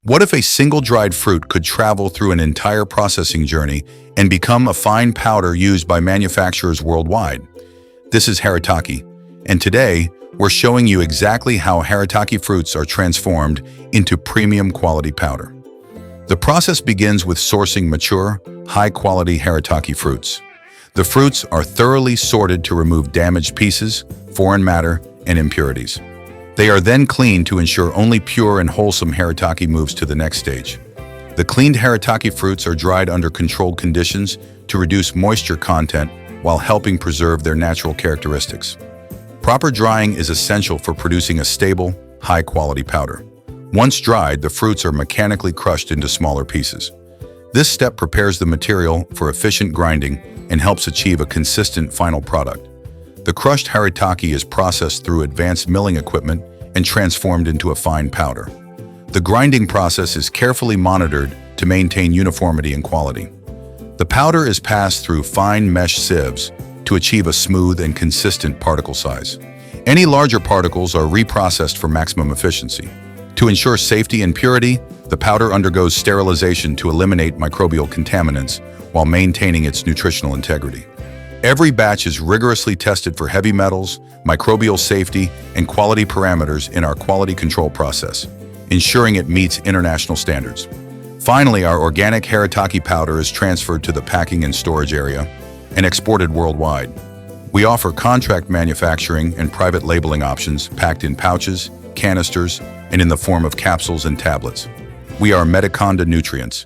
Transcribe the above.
What if a single dried fruit could travel through an entire processing journey and become a fine powder used by manufacturers worldwide? This is Haritaki, and today we're showing you exactly how Haritaki fruits are transformed into premium quality powder. The process begins with sourcing mature, high-quality Haritaki fruits. The fruits are thoroughly sorted to remove damaged pieces, foreign matter, and impurities. They are then cleaned to ensure only pure and wholesome Haritaki moves to the next stage. The cleaned Haritaki fruits are dried under controlled conditions to reduce moisture content while helping preserve their natural characteristics. Proper drying is essential for producing a stable, high-quality powder. Once dried, the fruits are mechanically crushed into smaller pieces. This step prepares the material for efficient grinding and helps achieve a consistent final product. The crushed Haritaki is processed through advanced milling equipment and transformed into a fine powder. The grinding process is carefully monitored to maintain uniformity and quality. The powder is passed through fine mesh sieves to achieve a smooth and consistent particle size. Any larger particles are reprocessed for maximum efficiency. To ensure safety and purity, the powder undergoes sterilization to eliminate microbial contaminants while maintaining its nutritional integrity. Every batch is rigorously tested for heavy metals, microbial safety, and quality parameters in our quality control process, ensuring it meets international standards. Finally, our organic Haritaki powder is transferred to the packing and storage area and exported worldwide. We offer contract manufacturing and private labeling options packed in pouches, canisters, and in the form of capsules and tablets. We are Medikonda Nutrients,